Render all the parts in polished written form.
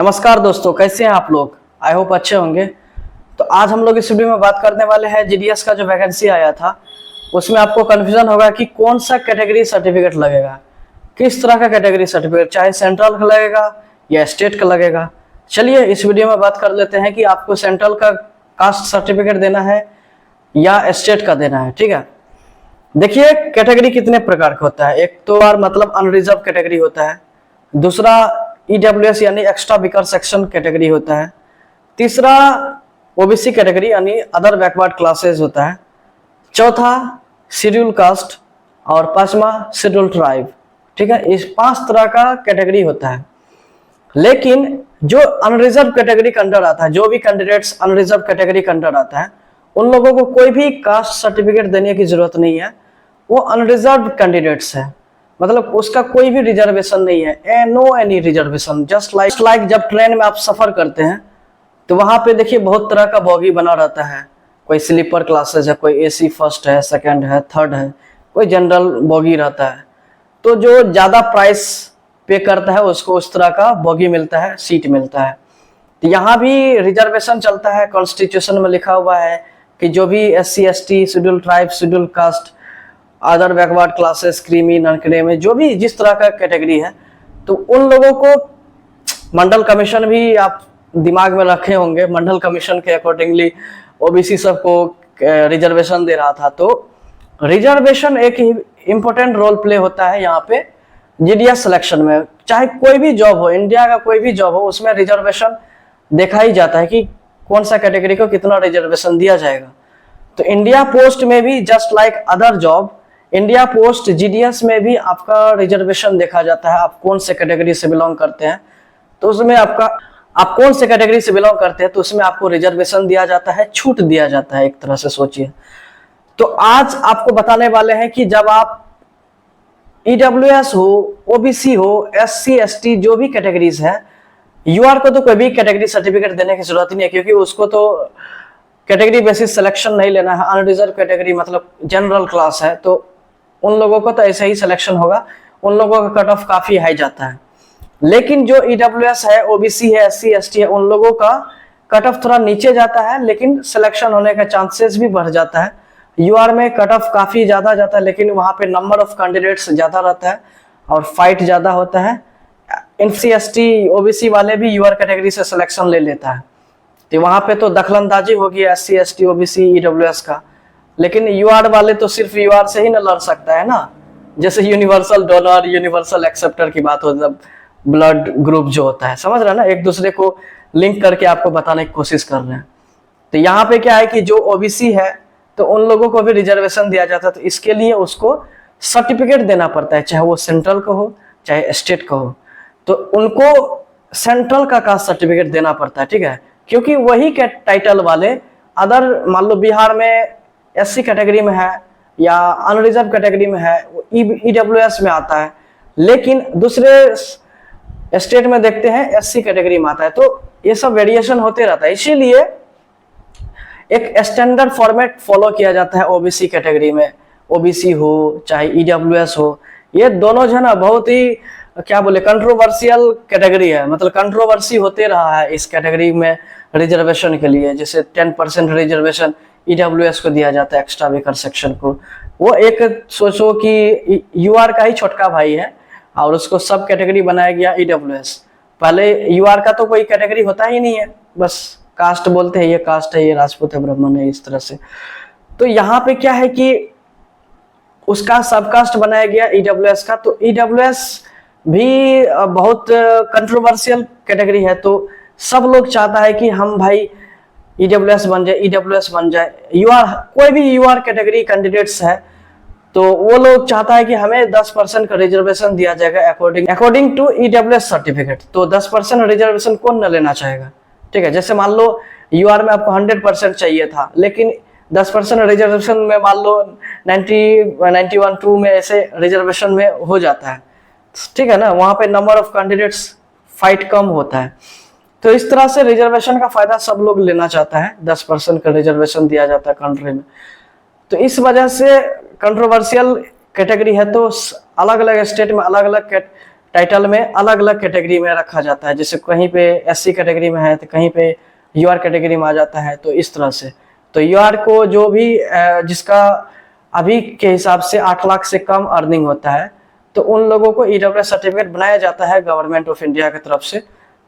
नमस्कार दोस्तों, कैसे हैं आप लोग। आई होप अच्छे होंगे। तो आज हम लोग इस वीडियो में बात करने वाले हैं जीडीएस का जो वैकेंसी आया था उसमें आपको कंफ्यूजन होगा कि कौन सा कैटेगरी सर्टिफिकेट लगेगा, किस तरह का कैटेगरी सर्टिफिकेट, चाहे सेंट्रल का लगेगा या स्टेट का लगेगा। चलिए इस वीडियो में बात कर लेते हैं कि आपको सेंट्रल का कास्ट सर्टिफिकेट देना है या स्टेट का देना है। ठीक है, देखिए कैटेगरी कितने प्रकार का होता है। एक तो बार मतलब अनरिजर्व कैटेगरी होता है, दूसरा ईडब्ल्यूएस यानी एक्स्ट्रा वीकर सेक्शन कैटेगरी होता है, तीसरा ओबीसी कैटेगरी यानी अदर बैकवर्ड क्लासेस होता है, चौथा शेड्यूल कास्ट और पांचवा शेड्यूल ट्राइब। ठीक है, इस 5 तरह का कैटेगरी होता है। लेकिन जो अनरिजर्व कैटेगरी के अंडर आता है, जो भी कैंडिडेट्स अनरिजर्व कैटेगरी के अंडर आता है, उन लोगों को कोई भी कास्ट सर्टिफिकेट देने की जरूरत नहीं है। वो अनरिजर्व कैंडिडेट्स है, मतलब उसका कोई भी रिजर्वेशन नहीं है, no any reservation. Just like जब ट्रेन में आप सफर करते हैं तो वहां पे देखिए बहुत तरह का बॉगी बना रहता है। कोई स्लीपर क्लासेस है, कोई एसी फर्स्ट है, सेकंड है, थर्ड है, कोई जनरल बॉगी रहता है। तो जो ज्यादा प्राइस पे करता है उसको उस तरह का बॉगी मिलता है, सीट मिलता है। तो यहाँ भी रिजर्वेशन चलता है। कॉन्स्टिट्यूशन में लिखा हुआ है कि जो भी SC ST schedule tribe, schedule caste, other backward classes, creamy, non creamy, जो भी जिस तरह का कैटेगरी है, तो उन लोगों को मंडल कमीशन भी आप दिमाग में रखे होंगे। मंडल कमीशन के अकॉर्डिंगली ओबीसी सबको रिजर्वेशन दे रहा था। तो रिजर्वेशन एक इम्पोर्टेंट रोल प्ले होता है यहाँ पे जीडीएस सिलेक्शन में। चाहे कोई भी जॉब हो, इंडिया का कोई भी जॉब हो, उसमें रिजर्वेशन देखा ही जाता है कि कौन सा कैटेगरी को कितना रिजर्वेशन दिया जाएगा। तो इंडिया पोस्ट में भी just like other job, India post GDS में भी आपका रिजर्वेशन देखा जाता है। आप कौन से कैटेगरी से बिलोंग करते हैं तो उसमें आप कौन से कैटेगरी से बिलोंग करते हैं तो उसमें आपको रिजर्वेशन दिया जाता है, छूट दिया जाता है, एक तरह से सोचिए। तो आज आपको बताने वाले हैं कि जब आप ईडब्ल्यूएस हो, ओबीसी हो, SC ST जो भी कैटेगरीज है, यूआर को तो कोई भी कैटेगरी सर्टिफिकेट देने की जरूरत ही नहीं है, क्योंकि उसको तो कैटेगरी बेसिस सिलेक्शन नहीं लेना है। अनरिजर्व कैटेगरी मतलब जनरल क्लास है, तो उन लोगों को तो ऐसे ही सिलेक्शन होगा। उन लोगों का कट ऑफ काफी हाई जाता है। लेकिन जो ईडब्ल्यूएस है, ओबीसी है, SC ST है, उन लोगों का कट ऑफ थोड़ा नीचे जाता है, लेकिन सिलेक्शन होने का चांसेस भी बढ़ जाता है। यूआर में कट ऑफ काफी ज्यादा जाता है, लेकिन वहां पे नंबर ऑफ कैंडिडेट्स ज्यादा रहता है और फाइट ज्यादा होता है। SC ST ओबीसी वाले भी यूआर कैटेगरी से सिलेक्शन ले लेता है, तो वहां पे तो दखलंदाजी होगी SC ST OBC ईडब्ल्यूएस का। लेकिन यूआर वाले तो सिर्फ यूआर से ही ना लड़ सकता है ना। जैसे यूनिवर्सल डोनर, यूनिवर्सल एक्सेप्टर की बात हो, जब ब्लड ग्रुप जो होता है, समझ रहे हैं ना, एक दूसरे को लिंक करके आपको बताने की कोशिश कर रहे हैं। तो यहाँ पे क्या है कि जो ओबीसी है तो उन लोगों को भी रिजर्वेशन दिया जाता है। तो इसके लिए उसको सर्टिफिकेट देना पड़ता है, चाहे वो सेंट्रल का हो चाहे स्टेट का हो। तो उनको सेंट्रल का कास्ट सर्टिफिकेट देना पड़ता है। ठीक है, क्योंकि वही के टाइटल वाले अदर, मान लो बिहार में SC कैटेगरी में है या अनरिजर्व कैटेगरी में है, ईडब्ल्यूएस में आता है, लेकिन दूसरे स्टेट में देखते हैं SC कैटेगरी में आता है। तो ये सब वेरिएशन होते रहता है, इसीलिए एक स्टैंडर्ड फॉर्मेट फॉलो किया जाता है ओबीसी कैटेगरी में। ओबीसी हो चाहे ईडब्ल्यूएस हो, ये दोनों जो है ना बहुत ही क्या बोले कंट्रोवर्शियल कैटेगरी है। मतलब कंट्रोवर्सी होते रहा है इस कैटेगरी में रिजर्वेशन के लिए। जैसे 10% रिजर्वेशन ईडब्ल्यूएस को दिया जाता है, एक्स्ट्रा वीकर सेक्शन को। वो एक सोचो कि यूआर का ही छोटका भाई है और उसको सब कैटेगरी बनाया गया ईडब्ल्यूएस। पहले यूआर का तो कोई कैटेगरी होता ही नहीं है, बस कास्ट बोलते हैं, ये कास्ट है, ये राजपूत है, ब्राह्मण है, इस तरह से। तो यहाँ पे क्या है कि उसका सब कास्ट बनाया गया ईडब्ल्यूएस का। तो ईडब्ल्यूएस भी बहुत कंट्रोवर्शियल कैटेगरी है। तो सब लोग चाहता है कि हम भाई ईडब्ल्यूएस बन जाए, ईडब्ल्यूएस बन जाए। यूआर, कोई भी यूआर कैटेगरी कैंडिडेट्स है तो वो लोग चाहता है कि हमें 10% का रिजर्वेशन दिया जाएगा अकॉर्डिंग टू ईडब्ल्यूएस सर्टिफिकेट। तो 10% रिजर्वेशन कौन न लेना चाहेगा। ठीक है, जैसे मान लो यूआर में आपको 100% चाहिए था, लेकिन 10% रिजर्वेशन में मान लो 91-2 में ऐसे रिजर्वेशन में हो जाता है। ठीक है ना, वहां पे नंबर ऑफ कैंडिडेट्स फाइट कम होता है। तो इस तरह से रिजर्वेशन का फायदा सब लोग लेना चाहता है। 10% का रिजर्वेशन दिया जाता है कंट्री में। तो इस वजह से कंट्रोवर्शियल कैटेगरी है। तो अलग अलग स्टेट में अलग अलग टाइटल में अलग अलग कैटेगरी में रखा जाता है, जैसे कहीं पे SC कैटेगरी में है तो कहीं पे UR कैटेगरी में आ जाता है। तो इस तरह से तो UR को जो भी जिसका अभी के हिसाब से 8 लाख से कम अर्निंग होता है तो उन लोगों को EWS सर्टिफिकेट बनाया जाता है गवर्नमेंट ऑफ इंडिया की तरफ से।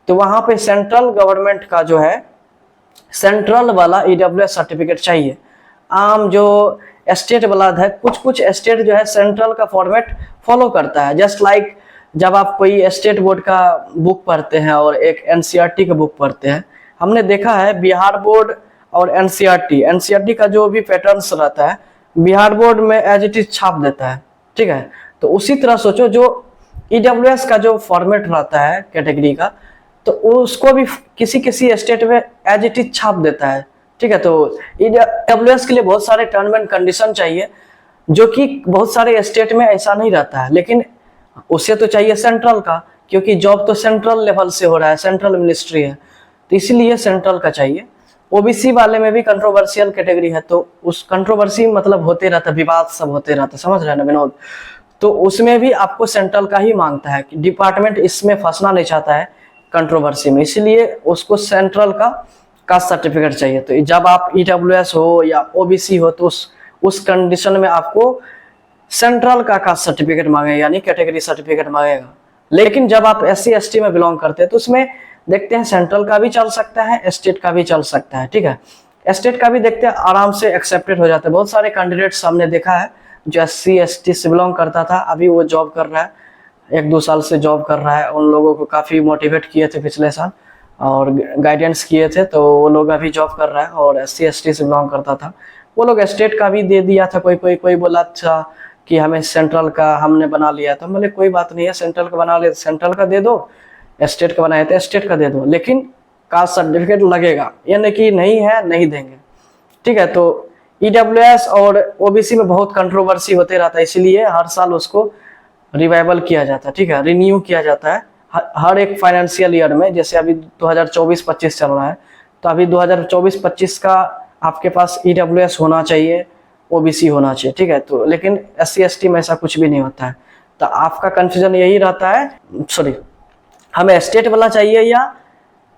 तो वहां पे सेंट्रल गवर्नमेंट का जो है सेंट्रल वाला EWS सर्टिफिकेट चाहिए। आम जो स्टेट वाला है, कुछ स्टेट जो है सेंट्रल का फॉर्मेट फॉलो करता है। जस्ट लाइक जब आप कोई स्टेट बोर्ड का बुक पढ़ते हैं और एक NCERT का बुक पढ़ते हैं, हमने देखा है बिहार बोर्ड और NCERT का जो भी पैटर्न्स रहता है बिहार बोर्ड में एज इट इज छाप देता है, ठीक है। तो उसी तरह सोचो जो EWS का जो फॉर्मेट रहता है कैटेगरी का, तो उसको भी किसी स्टेट में एज इट इज छाप देता है, ठीक है। तो EWS के लिए बहुत सारे टर्म एंड कंडीशन चाहिए, जो कि बहुत सारे स्टेट में ऐसा नहीं रहता है, लेकिन उसे तो चाहिए सेंट्रल का, क्योंकि जॉब तो सेंट्रल लेवल से हो रहा है, सेंट्रल मिनिस्ट्री है, तो इसलिए सेंट्रल का चाहिए। OBC वाले में भी कंट्रोवर्शियल कैटेगरी है, तो उस कंट्रोवर्सी मतलब होते रहता है, विवाद सब होते रहता है, समझ रहे हैं ना विनोद। तो उसमें भी आपको सेंट्रल का ही मांगता है कि डिपार्टमेंट इसमें फंसना नहीं चाहता है कंट्रोवर्सी में, इसलिए उसको सेंट्रल का कास्ट सर्टिफिकेट चाहिए। तो जब आप EWS हो या OBC हो तो उस कंडीशन में आपको सेंट्रल का कास्ट सर्टिफिकेट मांगेगा, यानी कैटेगरी सर्टिफिकेट मांगेगा। लेकिन जब आप SC ST में बिलोंग करते हैं तो उसमें देखते हैं सेंट्रल का भी चल सकता है, स्टेट का भी चल सकता है, ठीक है। स्टेट का भी देखते हैं, आराम से एक्सेप्टेड हो जाता है। बहुत सारे कैंडिडेट्स हमने देखा है जो SC ST से बिलोंग करता था, अभी वो जॉब कर रहा है, 1-2 साल से जॉब कर रहा है। उन लोगों को काफ़ी मोटिवेट किए थे पिछले साल और गाइडेंस किए थे, तो वो लोग अभी जॉब कर रहा है। और SC ST से बिलोंग करता था, वो लोग स्टेट का भी दे दिया था। कोई बोला था कि हमें सेंट्रल का हमने बना लिया, तो बोले कोई बात नहीं है, सेंट्रल का बना ले, सेंट्रल का दे दो, स्टेट का बनाए थे स्टेट का दे दो, लेकिन कास्ट सर्टिफिकेट लगेगा, यानी कि नहीं है नहीं देंगे, ठीक है। तो EWS और OBC में बहुत कंट्रोवर्सी होते रहता है, इसलिए हर साल उसको रिवाइवल किया जाता है, ठीक है, रिन्यू किया जाता है हर एक फाइनेंशियल ईयर में। जैसे अभी 2024-25 चल रहा है, तो अभी 2024-25 का आपके पास EWS होना चाहिए, OBC होना चाहिए, ठीक है। तो लेकिन SC ST में ऐसा कुछ भी नहीं होता है। तो आपका कंफ्यूजन यही रहता है, सॉरी, हमें स्टेट वाला चाहिए या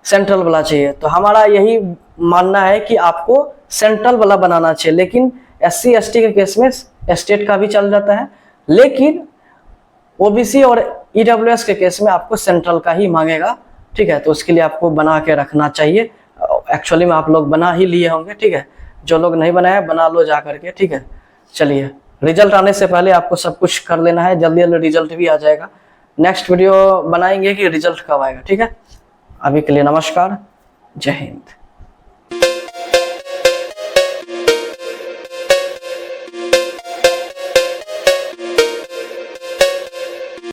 सेंट्रल वाला चाहिए। तो हमारा यही मानना है कि आपको सेंट्रल वाला बनाना चाहिए, लेकिन SC ST के केस में स्टेट का भी चल जाता है, लेकिन OBC और EWS के केस में आपको सेंट्रल का ही मांगेगा, ठीक है। तो उसके लिए आपको बना के रखना चाहिए। एक्चुअली में आप लोग बना ही लिए होंगे, ठीक है। जो लोग नहीं बनाया बना लो जा करके, ठीक है। चलिए, रिजल्ट आने से पहले आपको सब कुछ कर लेना है, जल्दी जल्दी रिजल्ट भी आ जाएगा। नेक्स्ट वीडियो बनाएंगे कि रिजल्ट कब आएगा, ठीक है। अभी के लिए नमस्कार, जय हिंद।